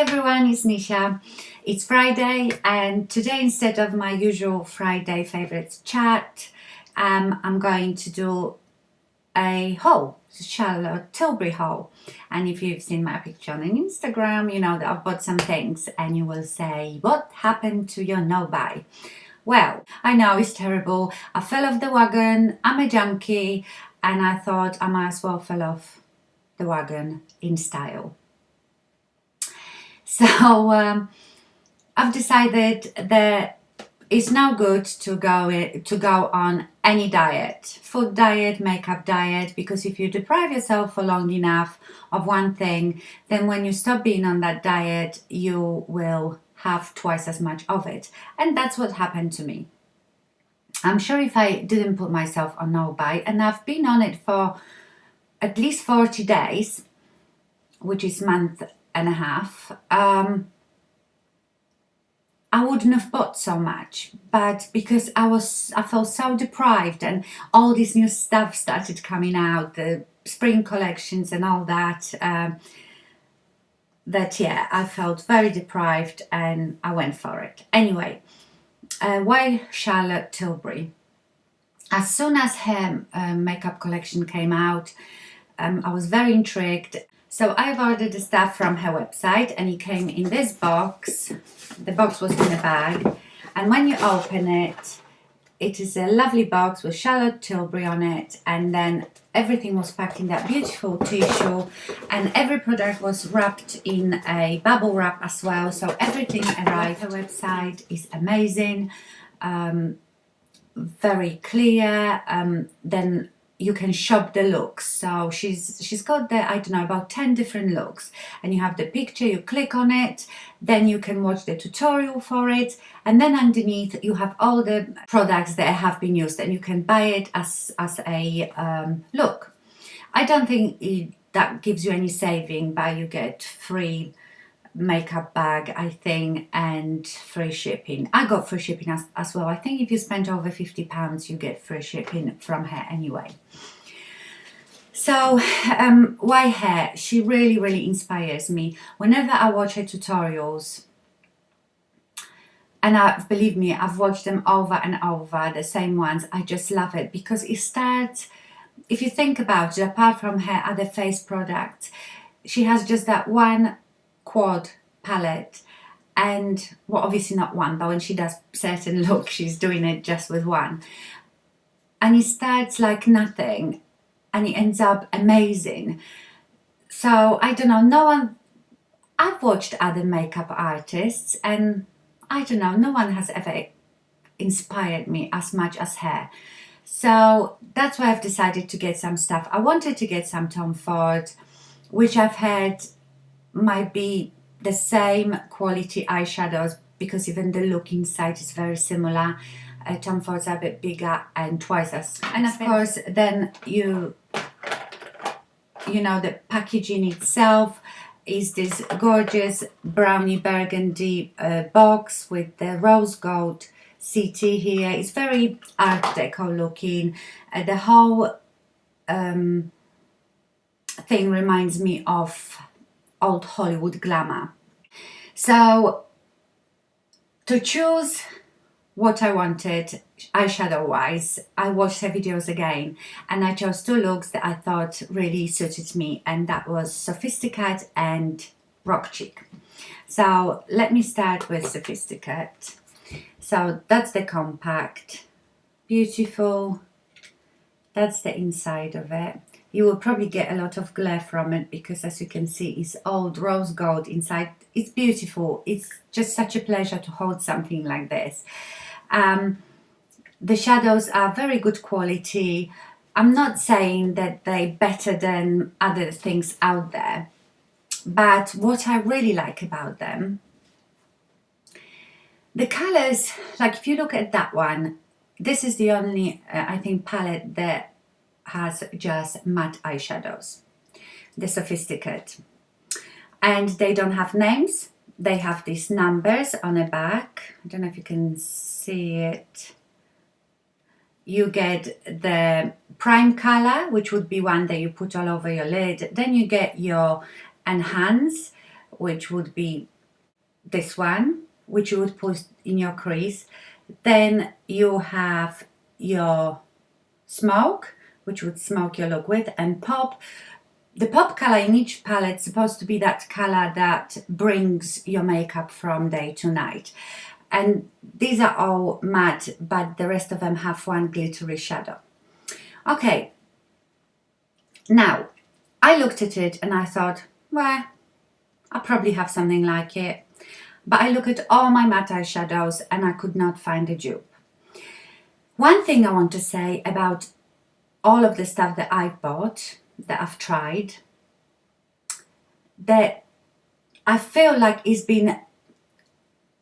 everyone, it's Nisha. It's Friday, and today, instead of my usual Friday favorites chat, I'm going to do a haul, Charlotte Tilbury haul. And if you've seen my picture on Instagram, you know that I've bought some things, and you will say, what happened to your no buy? Well, I know it's terrible. I fell off the wagon. I'm a junkie, and I thought I might as well fall off the wagon in style. So I've decided that it's no good to go on any diet, food diet, makeup diet, because if you deprive yourself for long enough of one thing, then when you stop being on that diet, you will have twice as much of it. And that's what happened to me. I'm sure if I didn't put myself on no buy, and I've been on it for at least 40 days, which is a month and a half, I wouldn't have bought so much. But because I felt so deprived, and all this new stuff started coming out, the spring collections and all that, yeah, I felt very deprived and I went for it. Anyway, why Charlotte Tilbury? As soon as her makeup collection came out, I was very intrigued. So I've ordered the stuff from her website, and it came in this box. The box was in a bag, and when you open it, it is a lovely box with Charlotte Tilbury on it, and then everything was packed in that beautiful tissue, and every product was wrapped in a bubble wrap as well, so everything arrived. Her website is amazing, very clear. Then you can shop the looks, so she's got there, I don't know, about 10 different looks, and you have the picture, you click on it, then you can watch the tutorial for it, and then underneath you have all the products that have been used, and you can buy it as a look. I don't think that gives you any saving, but you get free makeup bag, I think, and free shipping. I got free shipping as well. I think if you spend over £50 you get free shipping from her anyway. So why her? She really inspires me. Whenever I watch her tutorials, and believe me, I've watched them over and over, the same ones, I just love it, because it starts, if you think about it, apart from her other face products, she has just that one quad palette, and well, obviously not one, but when she does certain looks she's doing it just with one, and it starts like nothing and it ends up amazing. So I don't know, I've watched other makeup artists, and I don't know, no one has ever inspired me as much as her. So that's why I've decided to get some stuff. I wanted to get some Tom Ford, which I've heard might be the same quality eyeshadows, because even the look inside is very similar. Tom Ford's are a bit bigger and twice as, and of course then you know the packaging itself is this gorgeous brownie burgundy box with the rose gold CT here. It's very art deco looking. The whole thing reminds me of old Hollywood glamour. So to choose what I wanted eyeshadow wise, I watched her videos again, and I chose two looks that I thought really suited me, and that was Sophisticate and Rock Chic. So let me start with Sophisticate. So that's the compact, beautiful. That's the inside of it. You will probably get a lot of glare from it, because as you can see, it's old rose gold inside. It's beautiful. It's just such a pleasure to hold something like this. The shadows are very good quality. I'm not saying that they're better than other things out there, but what I really like about them, the colors, like if you look at that one, this is the only, I think, palette that has just matte eyeshadows, the Sophisticate, and they don't have names. They have these numbers on the back. I don't know if you can see it. You get the prime color, which would be one that you put all over your lid. Then you get your enhance, which would be this one, which you would put in your crease. Then you have your smoke, which would smoke your look with, and pop. The pop color in each palette is supposed to be that color that brings your makeup from day to night. And these are all matte, but the rest of them have one glittery shadow. Okay, now I looked at it and I thought, well, I probably have something like it. But I looked at all my matte eyeshadows and I could not find a dupe. One thing I want to say about all of the stuff that I've bought, that I've tried, that I feel like it's been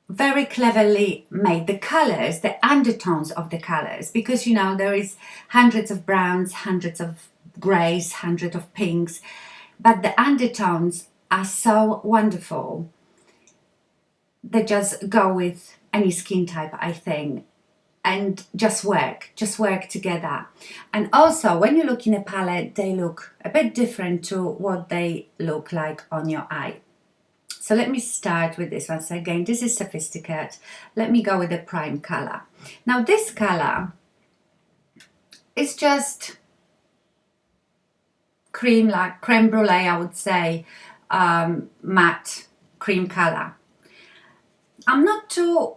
very cleverly made. The colors, the undertones of the colors, because you know there is hundreds of browns, hundreds of greys, hundreds of pinks, but the undertones are so wonderful. They just go with any skin type, I think, and just work together. And also when you look in a palette, they look a bit different to what they look like on your eye. So let me start with this one. So again, this is Sophisticate. Let me go with the prime color. Now this color is just cream, like creme brulee, I would say, matte cream color. I'm not too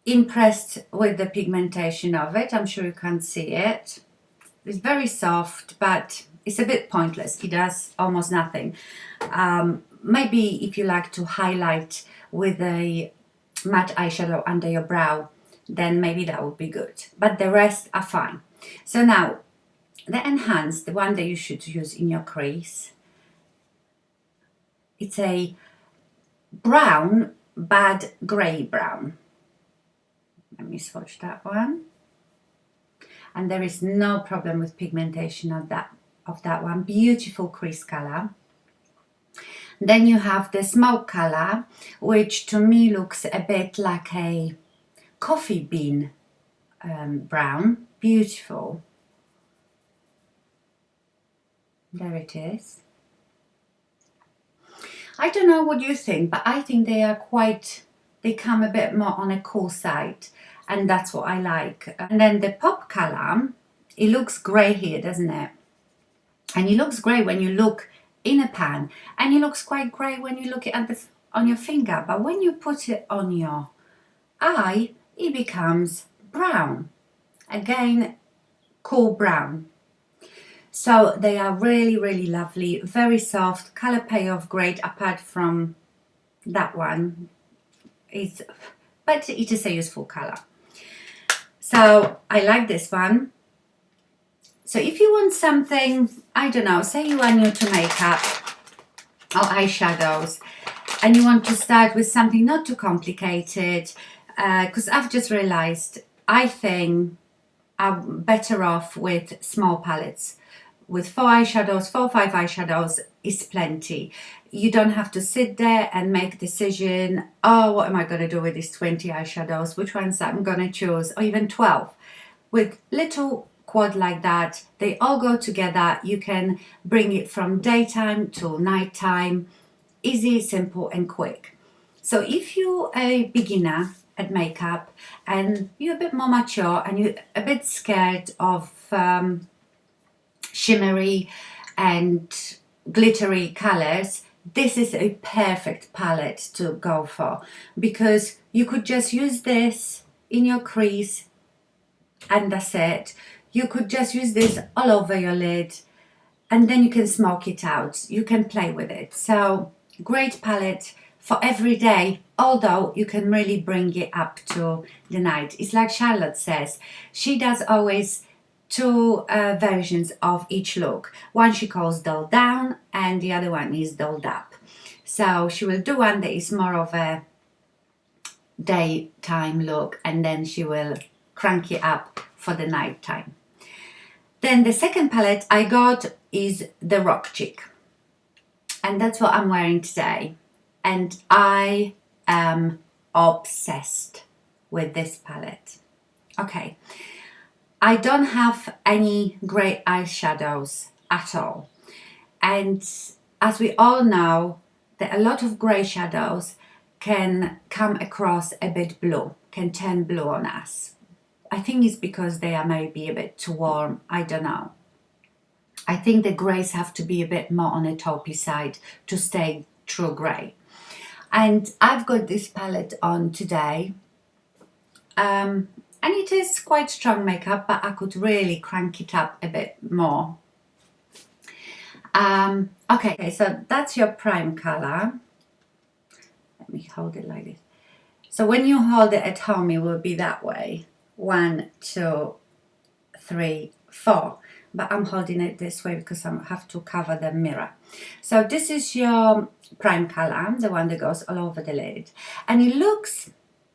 impressed with the pigmentation of it. I'm sure you can't see it. It's very soft, but it's a bit pointless. It does almost nothing. Maybe if you like to highlight with a matte eyeshadow under your brow, then maybe that would be good. But the rest are fine. So now, the Enhanced, the one that you should use in your crease, it's a brown, bad grey brown. Let me swatch that one. And there is no problem with pigmentation of that one. Beautiful crease color. Then you have the smoke color, which to me looks a bit like a coffee bean brown. Beautiful. There it is. I don't know what you think, but I think they are they come a bit more on a cool side, and that's what I like. And then the pop color, it looks grey here, doesn't it? And it looks grey when you look in a pan, and it looks quite grey when you look at on your finger, but when you put it on your eye, it becomes brown. Again, cool brown. So they are really, really lovely, very soft, color payoff great, apart from that one. But it is a useful color. So I like this one. So if you want something, I don't know, say you are new to makeup or eyeshadows, and you want to start with something not too complicated, because I've just realized I think I'm better off with small palettes. With 4 or 5 eyeshadows is plenty. You don't have to sit there and make a decision, oh, what am I going to do with these 20 eyeshadows? Which ones I'm going to choose? Or even 12. With little quad like that, they all go together. You can bring it from daytime to nighttime. Easy, simple and quick. So if you're a beginner at makeup and you're a bit more mature and you're a bit scared of shimmery and glittery colors, this is a perfect palette to go for, because you could just use this in your crease and that's it. You could just use this all over your lid and then you can smoke it out. You can play with it. So great palette for every day, although you can really bring it up to the night. It's like Charlotte says, she does always 2 versions of each look. One she calls dull down and the other one is dulled up. So she will do one that is more of a daytime look, and then she will crank it up for the night time. Then the second palette I got is the Rock Chick, and that's what I'm wearing today, and I am obsessed with this palette. Okay, I don't have any great eyeshadows at all, and as we all know, that a lot of grey shadows can come across a bit blue, can turn blue on us. I think it's because they are maybe a bit too warm, I don't know. I think the greys have to be a bit more on a taupey side to stay true grey. And I've got this palette on today. And it is quite strong makeup, but I could really crank it up a bit more. Okay, so that's your prime color. Let me hold it like this. So when you hold it at home, it will be that way. 1, 2, 3, 4. But I'm holding it this way because I have to cover the mirror. So this is your prime color, the one that goes all over the lid. And it looks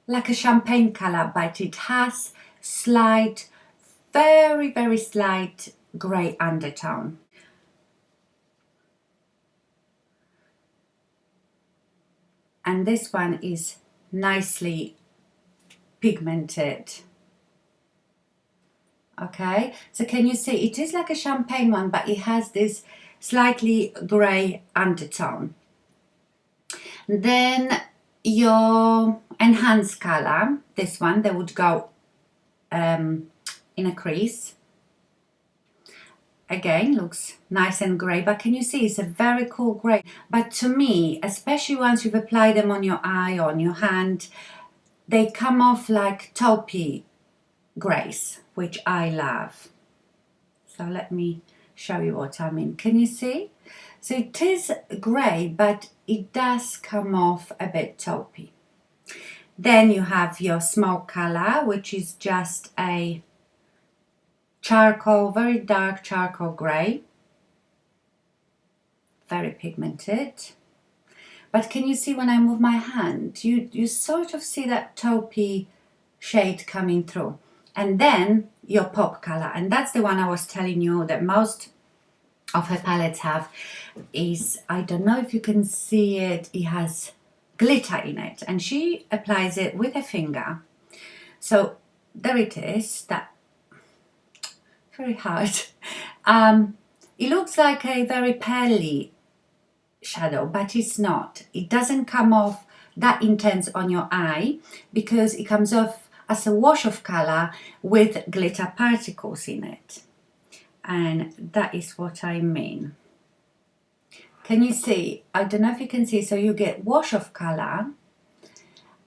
like a champagne color, but it has slight, very, very slight grey undertone. And this one is nicely pigmented. Okay, so can you see it is like a champagne one, but it has this slightly grey undertone. Then your enhanced color, this one, that would go in a crease. Again, looks nice and grey, but can you see it's a very cool grey. But to me, especially once you've applied them on your eye or on your hand, they come off like taupey greys, which I love. So let me show you what I mean. Can you see? So it is grey, but it does come off a bit taupey. Then you have your smoke color, which is just a charcoal, very dark charcoal grey, very pigmented. But can you see when I move my hand, you sort of see that taupey shade coming through. And then your pop color, and that's the one I was telling you that most of her palettes have, is, I don't know if you can see it, it has glitter in it, and she applies it with a finger. So there it is, that very hard. It looks like a very pearly shadow, but it's not. It doesn't come off that intense on your eye because it comes off as a wash of color with glitter particles in it. And that is what I mean. Can you see? I don't know if you can see. So you get wash of color,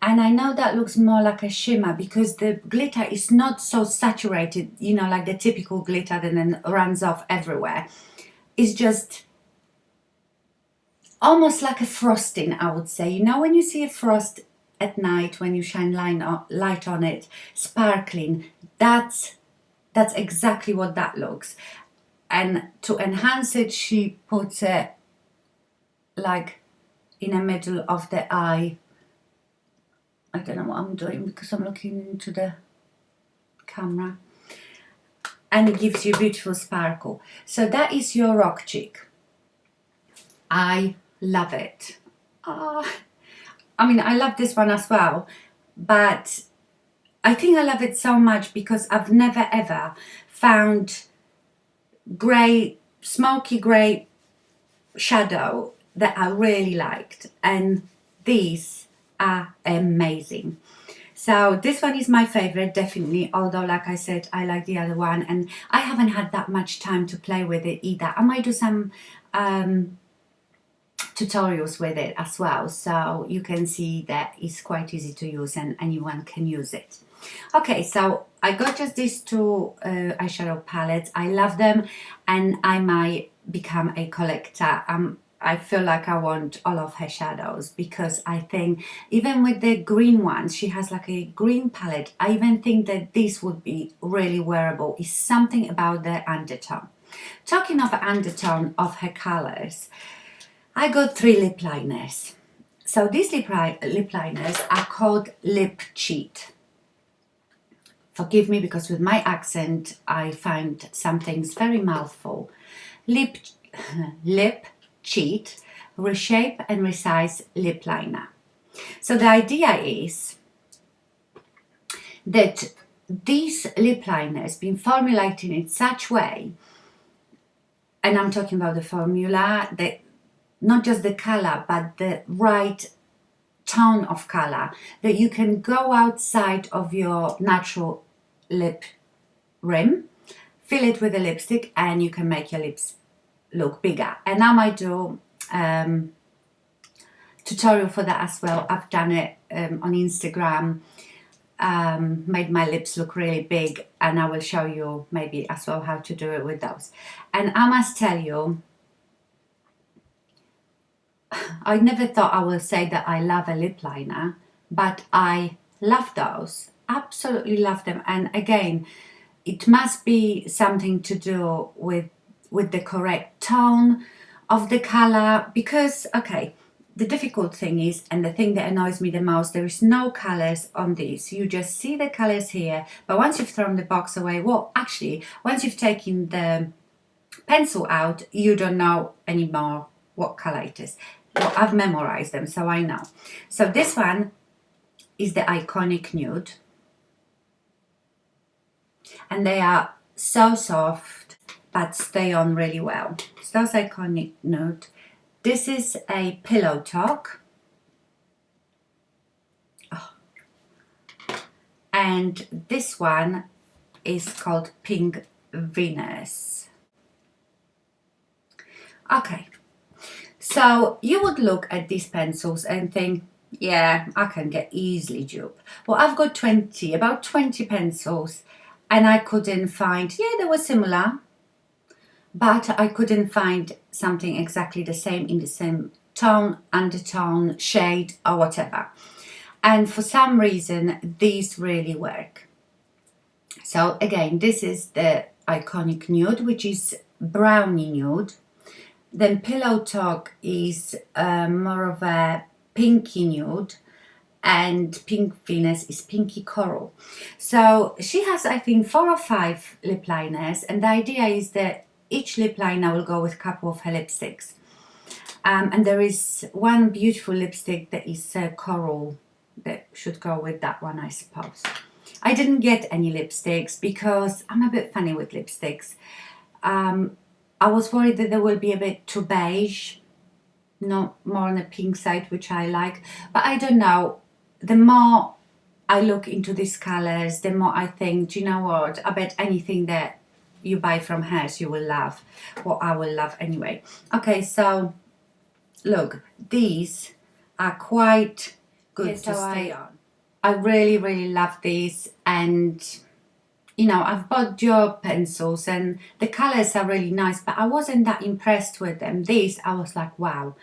and I know that looks more like a shimmer because the glitter is not so saturated, you know, like the typical glitter that then runs off everywhere. It's just almost like a frosting, I would say. You know, when you see a frost at night, when you shine light on it, sparkling, that's exactly what that looks. And to enhance it, she puts it like in the middle of the eye. I don't know what I'm doing because I'm looking into the camera. And it gives you beautiful sparkle. So that is your rock cheek. I love it. I mean, I love this one as well, but I think I love it so much because I've never ever found grey, smoky grey shadow that I really liked, and these are amazing. So this one is my favorite, definitely, although like I said, I like the other one, and I haven't had that much time to play with it either. I might do some tutorials with it as well, so you can see that it's quite easy to use and anyone can use it. Okay, so I got just these two eyeshadow palettes. I love them and I might become a collector. I feel like I want all of her shadows because I think even with the green ones, she has like a green palette. I even think that this would be really wearable. It's something about the undertone. Talking of undertone of her colors, I got 3 lip liners. So these lip liners are called Lip Cheat. Forgive me because with my accent I find some things very mouthful. Lip Cheat Reshape and Resize Lip Liner. So the idea is that these lip liners been formulated in such way, and I'm talking about the formula, that not just the color, but the right tone of color, that you can go outside of your natural lip rim, fill it with a lipstick, and you can make your lips look bigger. And I might do tutorial for that as well. I've done it on Instagram, made my lips look really big, and I will show you maybe as well how to do it with those. And I must tell you, I never thought I would say that I love a lip liner, but I love those, absolutely love them. And again, it must be something to do with the correct tone of the color, because okay, the difficult thing is, and the thing that annoys me the most, there is no colors on these. You just see the colors here, but once you've thrown the box away, well, actually, once you've taken the pencil out, you don't know anymore what color it is. Well, I've memorized them, so I know. So this one is the Iconic Nude, and they are so soft but stay on really well. So that's Iconic Nude. This is a Pillow Talk, and this one is called Pink Venus. Okay, so you would look at these pencils and think, yeah, I can get easily duped. Well, I've got about 20 pencils, and I couldn't find, yeah, they were similar, but I couldn't find something exactly the same in the same tone, undertone, shade, or whatever. And for some reason, these really work. So again, this is the Iconic Nude, which is brownie nude. Then Pillow Talk is more of a pinky nude, and Pink Venus is pinky coral. So she has, I think, 4 or 5 lip liners, and the idea is that each lip liner will go with a couple of her lipsticks. And there is one beautiful lipstick that is coral that should go with that one, I suppose. I didn't get any lipsticks because I'm a bit funny with lipsticks. I was worried that they will be a bit too beige, not more on the pink side, which I like. But I don't know. The more I look into these colors, the more I think, do you know what? I bet anything that you buy from hers you will love, or I will love anyway. Okay, so look, these are quite good to stay on. I really, really love these, and you know, I've bought Dior pencils and the colors are really nice, but I wasn't that impressed with them. These, I was like, wow,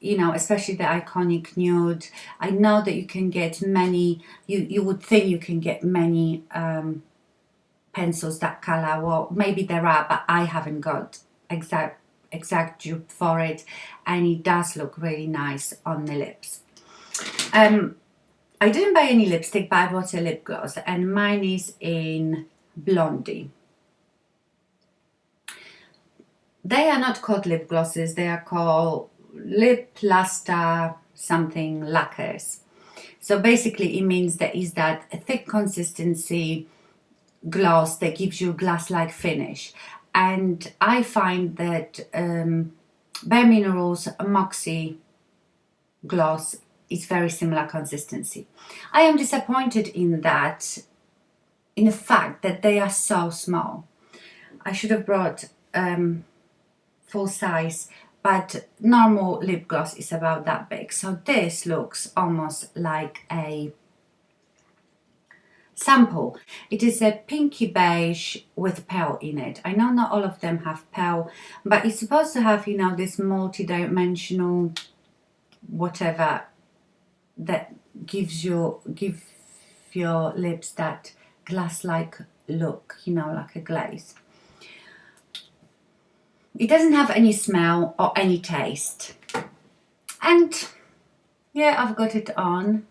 you know, especially the Iconic Nude. I know that you can get many, you would think you can get many pencils that color. Well, maybe there are, but I haven't got exact dupe for it, and it does look really nice on the lips. I didn't buy any lipstick, but I bought a lip gloss, and mine is in Blondie. They are not called lip glosses, they are called lip lustre something lacquers. So basically it means that is that a thick consistency gloss that gives you glass-like finish. And I find that Bare Minerals Moxie gloss is very similar consistency. I am disappointed in that, in the fact that they are so small. I should have brought full size, but normal lip gloss is about that big. So this looks almost like a sample. It is a pinky beige with pearl in it. I know not all of them have pearl, but it's supposed to have, you know, this multi-dimensional whatever that give your lips that glass-like look, you know, like a glaze. It doesn't have any smell or any taste. And yeah, I've got it on.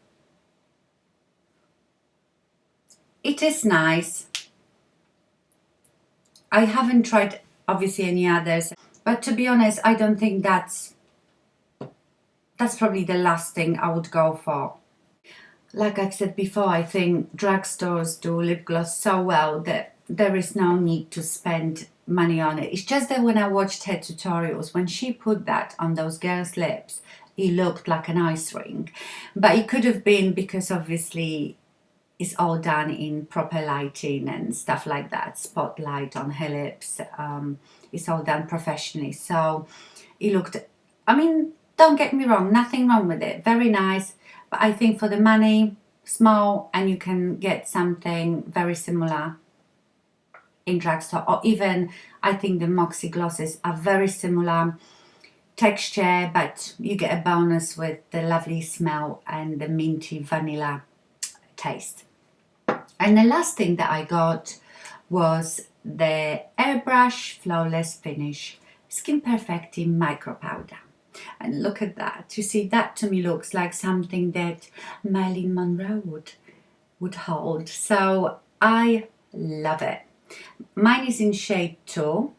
It is nice. I haven't tried obviously any others, but to be honest, I don't think that's probably the last thing I would go for. Like I've said before, I think drugstores do lip gloss so well that there is no need to spend money on it. It's just that when I watched her tutorials, when she put that on those girls' lips, it looked like an ice ring. But it could have been because obviously it's all done in proper lighting and stuff like that, spotlight on her lips. It's all done professionally. So it looked, I mean, don't get me wrong, nothing wrong with it. Very nice. But I think for the money, small, and you can get something very similar in drugstore, or even I think the Moxie glosses are very similar texture, but you get a bonus with the lovely smell and the minty vanilla taste. And the last thing that I got was the Airbrush Flawless Finish Skin Perfecting Micro Powder. And look at that. You see, that to me looks like something that Marilyn Monroe would hold. So I love it. Mine is in shade 2.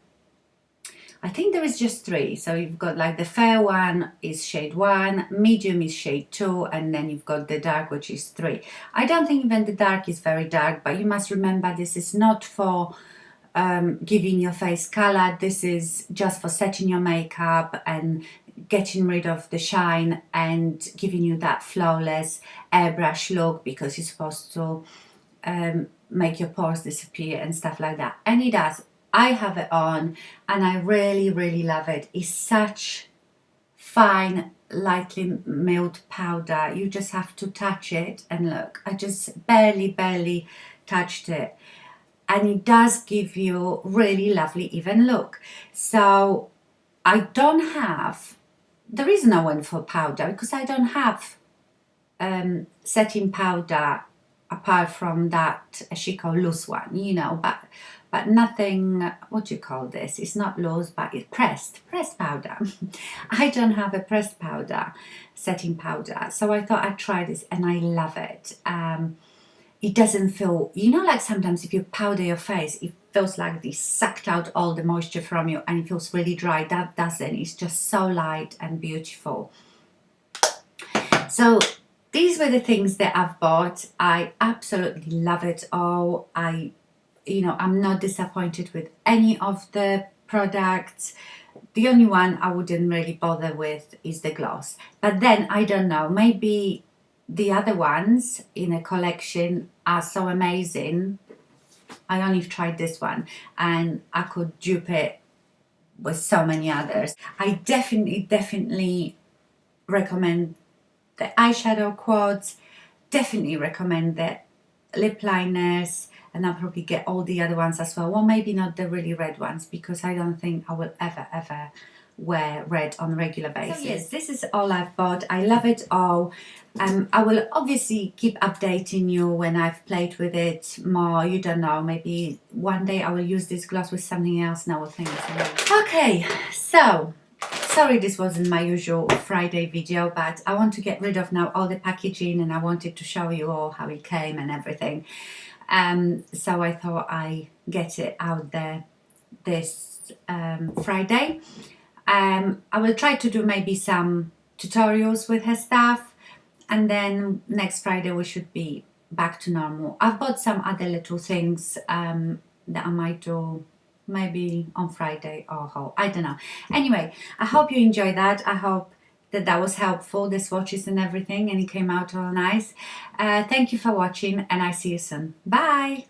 I think there is just 3. So you've got like the fair one is shade 1, medium is shade 2, and then you've got the dark, which is 3. I don't think even the dark is very dark, but you must remember this is not for giving your face color. This is just for setting your makeup and getting rid of the shine and giving you that flawless airbrush look, because it's supposed to make your pores disappear and stuff like that. And it does. I have it on and I really love it. It's such fine, lightly milled powder. You just have to touch it, and look, I just barely touched it, and it does give you really lovely even look. So I don't have, there is no one for powder because I don't have setting powder apart from that she called loose one, you know, but nothing, what do you call this? It's not loose, but it's pressed powder. I don't have a pressed powder, setting powder. So I thought I'd try this, and I love it. It doesn't feel, you know, like sometimes if you powder your face, it feels like they sucked out all the moisture from you and it feels really dry. That doesn't. It's just so light and beautiful. So these were the things that I've bought. I absolutely love it all. I'm not disappointed with any of the products. The only one I wouldn't really bother with is the gloss. But then, I don't know, maybe the other ones in a collection are so amazing. I only tried this one and I could dupe it with so many others. I definitely recommend the eyeshadow quads. Definitely recommend the lip liners, and I'll probably get all the other ones as well. Well, maybe not the really red ones, because I don't think I will ever wear red on a regular basis. So yes, this is all I've bought. I love it all. I will obviously keep updating you when I've played with it more. You don't know, maybe one day I will use this gloss with something else and I will think it's amazing. Okay, so sorry this wasn't my usual Friday video, but I want to get rid of now all the packaging, and I wanted to show you all how it came and everything. So I thought I get it out there this Friday. I will try to do maybe some tutorials with her stuff, and then next Friday we should be back to normal. I've bought some other little things that I might do maybe on Friday or I don't know. Anyway, I hope you enjoyed that. I hope that was helpful, the swatches and everything, and it came out all nice. Thank you for watching, and I see you soon. Bye!